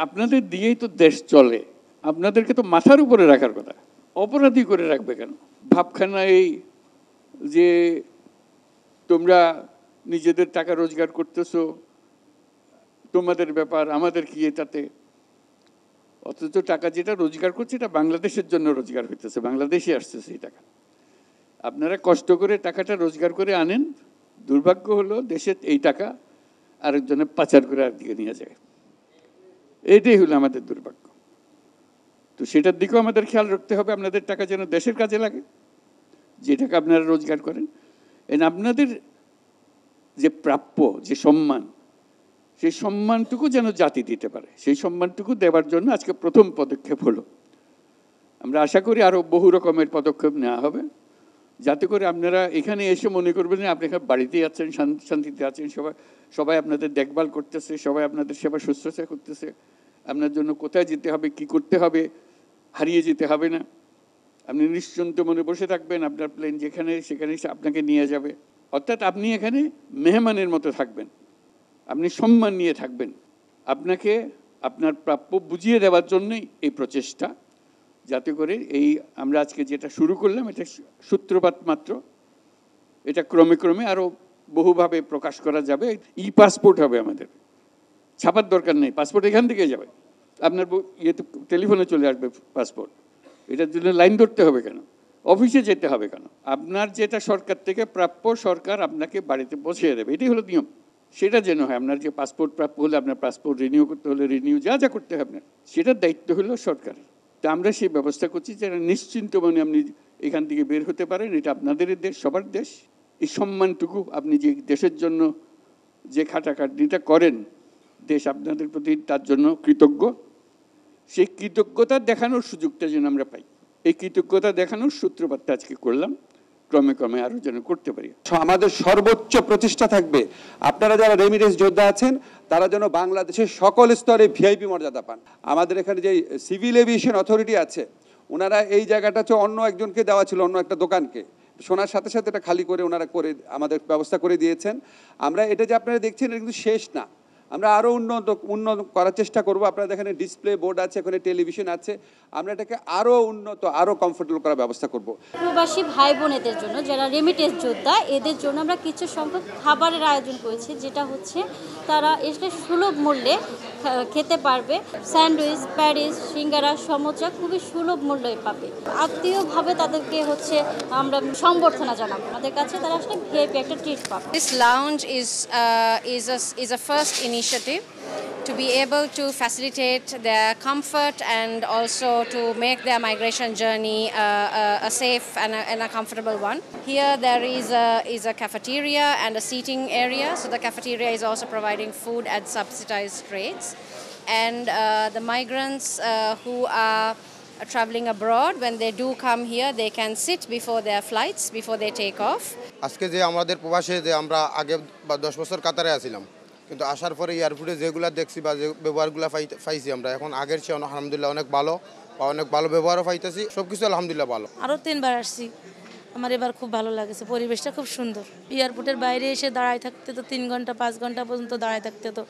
আপনাদের দিয়েই তো দেশ চলে, আপনাদেরকে তো মাথার উপরে রাখার কথা, অপরাধী করে রাখবে কেন? ভাবখানা এই যে তোমরা নিজেদের টাকা রোজগার করতেছো, তোমাদের ব্যাপার, আমাদের কি এটাতে? অথচ টাকা যেটা রোজগার করছে এটা বাংলাদেশের জন্য রোজগার হইতেছে, বাংলাদেশে আসতেছে এই টাকা। আপনারা কষ্ট করে টাকাটা রোজগার করে আনেন, দুর্ভাগ্য হলো দেশে এই টাকা আরেকজনে পাচার করে আরেকদিকে নিয়ে যায়। এইটাই হলো আমাদের দুর্ভাগ্য। তো সেটার দিকেও আমাদের খেয়াল রাখতে হবে, আপনাদের টাকা যেন দেশের কাজে লাগে, যে টাকা আপনারা রোজগার করেন। আপনাদের যে প্রাপ্য যে সম্মান, সেই সম্মানটুকু যেন জাতি দিতে পারে, সেই সম্মানটুকু দেওয়ার জন্য আজকে প্রথম পদক্ষেপ হলো। আমরা আশা করি আরও বহু রকমের পদক্ষেপ নেওয়া হবে, যাতে করে আপনারা এখানে এসে মনে করবেন যে আপনি এখানে বাড়িতেই আছেন, শান্তিতে আছেন, সবাই আপনাদের দেখভাল করতেছে, সবাই আপনাদের সেবা শুশ্রূষা করতেছে। আপনার জন্য কোথায় যেতে হবে, কি করতে হবে, হারিয়ে যেতে হবে না। আপনি নিশ্চিন্ত মনে বসে থাকবেন, আপনার প্লেন যেখানে সেখানে আপনাকে নিয়ে যাবে। অর্থাৎ আপনি এখানে মেহমানের মতো থাকবেন, আপনি সম্মান নিয়ে থাকবেন। আপনাকে আপনার প্রাপ্য বুঝিয়ে দেওয়ার জন্যই এই প্রচেষ্টা, যাতে করে এই আমরা আজকে যেটা শুরু করলাম এটা সূত্রপাত মাত্র, এটা ক্রমে ক্রমে আরও বহুভাবে প্রকাশ করা যাবে। ই পাসপোর্ট হবে আমাদের, ছাপার দরকার নেই, পাসপোর্ট এখান থেকে যাবে, আপনার ইয়েতে টেলিফোনে চলে আসবে পাসপোর্ট। এটার জন্য লাইন ধরতে হবে কেন, অফিসে যেতে হবে কেন? আপনার যেটা সরকার থেকে প্রাপ্য সরকার আপনাকে বাড়িতে পৌঁছে দেবে, এটাই হলো নিয়ম। সেটা যেন হয়, আপনার যে পাসপোর্ট প্রাপ্য হলে আপনার পাসপোর্ট রিনিউ করতে হলে রিনিউ, যা যা করতে হবে আপনার, সেটার দায়িত্ব হলো সরকারের। তা আমরা সেই ব্যবস্থা করছি যেন নিশ্চিন্ত মনে আপনি এখান থেকে বের হতে পারেন। এটা আপনাদের দেশ, সবার দেশ। এই সম্মানটুকু আপনি যে দেশের জন্য যে খাটাখাটনিটা করেন, দেশ আপনাদের প্রতি তার জন্য কৃতজ্ঞ। সেই কৃতজ্ঞতা দেখানোর সুযোগটা যেন আমরা পাই, এই কৃতজ্ঞতা দেখানোর সূত্রপাতটা আজকে করলাম, ক্রমে ক্রমে আরও যেন করতে পারি। আমাদের সর্বোচ্চ প্রচেষ্টা থাকবে আপনারা যারা রেমিটেন্স যোদ্ধা আছেন তারা যেন বাংলাদেশের সকল স্তরে ভিআইপি মর্যাদা পান। আমাদের এখানে যে সিভিল এভিয়েশন অথরিটি আছে, ওনারা এই জায়গাটা হচ্ছে অন্য একজনকে দেওয়া ছিল, অন্য একটা দোকানকে, শোনার সাথে সাথে এটা খালি করে ওনারা করে আমাদের ব্যবস্থা করে দিয়েছেন। আমরা এটা যে আপনারা দেখছেন এটা কিন্তু শেষ না, আমরা আরও উন্নত করার চেষ্টা করব। আপনারা এখানে ডিসপ্লে বোর্ড আছে, এখানে টেলিভিশন আছে, আমরা এটাকে আরও উন্নত, আরও কমফোর্টেবল করার ব্যবস্থা করব। প্রবাসী ভাই বোনেদের জন্য যারা রেমিটেন্স যোদ্ধা, এদের জন্য আমরা কিছু সংখ্যক খাবারের আয়োজন করেছি, যেটা হচ্ছে তারা এসে সুলভ মূল্যে খেতে পারবে। স্যান্ডউইচ, প্যারিস, সিঙ্গারা, সমোচা খুবই সুলভ মূল্যে পাবে। আত্মীয়ভাবে তাদেরকে হচ্ছে আমরা সম্বর্ধনা জানাবো, আমাদের কাছে তারা আসলে ভিআইপি একটা ট্রিট পাবে। This lounge is a first initiative to be able to facilitate their comfort and also to make their migration journey a safe and a comfortable one. Here there is a cafeteria and a seating area. So the cafeteria is also providing food at subsidized rates. And the migrants who are traveling abroad, when they do come here, they can sit before their flights, before they take off. আজকে যে আমাদের প্রবাসে যে আমরা আগে 10 বছর কাতারে আছিলাম, কিন্তু আসার পরে এয়ারপোর্টে যেগুলো দেখছি বা যে ব্যবহারগুলো পাইছি আমরা এখন আগের চেয়ে আলহামদুলিল্লাহ অনেক ভালো, বা অনেক ভালো ব্যবহারও পাইতেছি, সব কিছু আলহামদুলিল্লাহ ভালো। আরও 3 বার আসছি, আমার এবার খুব ভালো লাগেছে, পরিবেশটা খুব সুন্দর। এয়ারপোর্টের বাইরে এসে দাঁড়ায় থাকতে তো 3 ঘন্টা 5 ঘন্টা পর্যন্ত দাঁড়ায় থাকতে তো,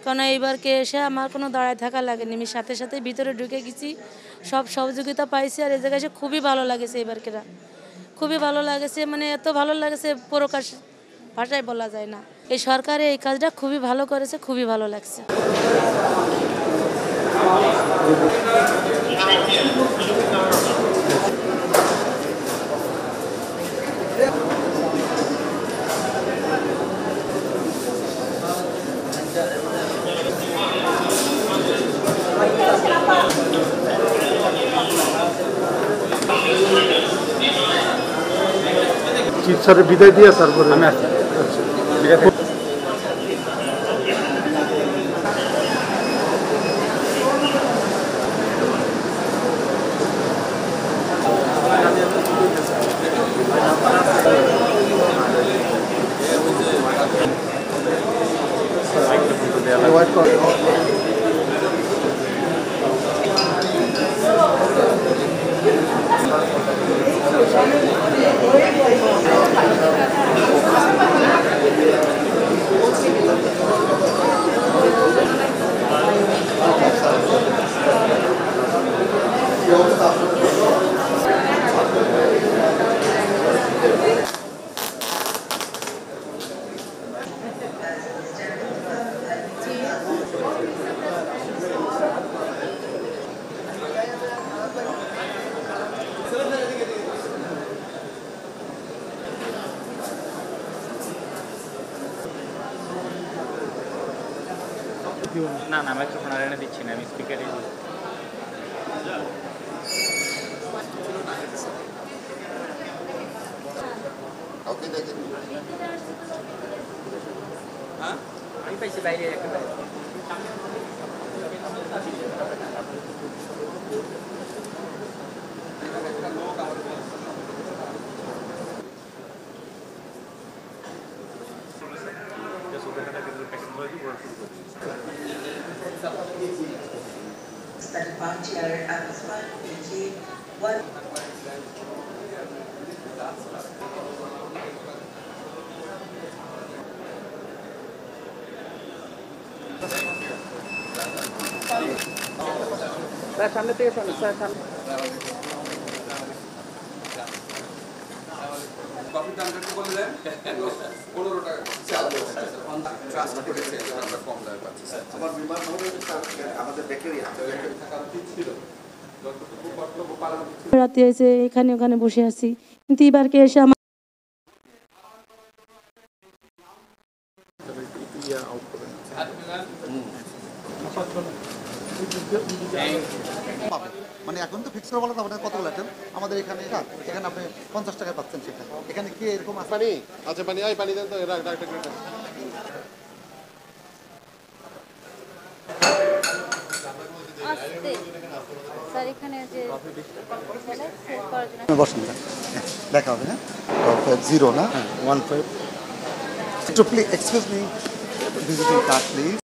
কারণ এইবারকে এসে আমার কোনো দাঁড়ায় থাকা লাগেনি, আমি সাথে সাথে ভিতরে ঢুকে গেছি, সব সহযোগিতা পাইছি। আর এই জায়গায় এসে খুবই ভালো লাগেছে, এবারকেরা খুবই ভালো লাগেছে, মানে এত ভালো লাগেছে প্রকাশ ভাষায় বলা যায় না। এই সরকারে এই কাজটা খুবই ভালো করেছে, খুবই ভালো লাগছে। স্যারের বিদায় দিয়ে তারপরে আমি আসছি। দিব না। না মাইক্রোফোন আর এনে দিচ্ছি না, আমি স্পিকারে আমি পাইছি বাইরে একেবারে। স্যার সামনে থেকে শোনো স্যার, সামনে কফির দাম কত বললেন? 15 টাকা। ট্রাস্ট করেছে আমরা কম দামে পাচ্ছি। আমার বিমান আমাদের বেকারি আছে, টাকা ছিল যতটুকু কর্তব্য পালন করছি। রাতে এসে এখানে ওখানে বসে আছি, কিন্তু এবারকে এসে আমার মানে এখন তো ফিক্স করে বলা যাবে না কতগুলো আইটেম আমাদের এখানে, এখানে আপনি 50 টাকায় পাচ্ছেন, সেটা এখানে কি এরকম আছে? পানি আচ্ছা, পানি আই পানি দেন তো, স্যার এখানে যে বসেন, দেখা হবে। হ্যাঁ 0 না 15 একটু please excuse me visiting card please.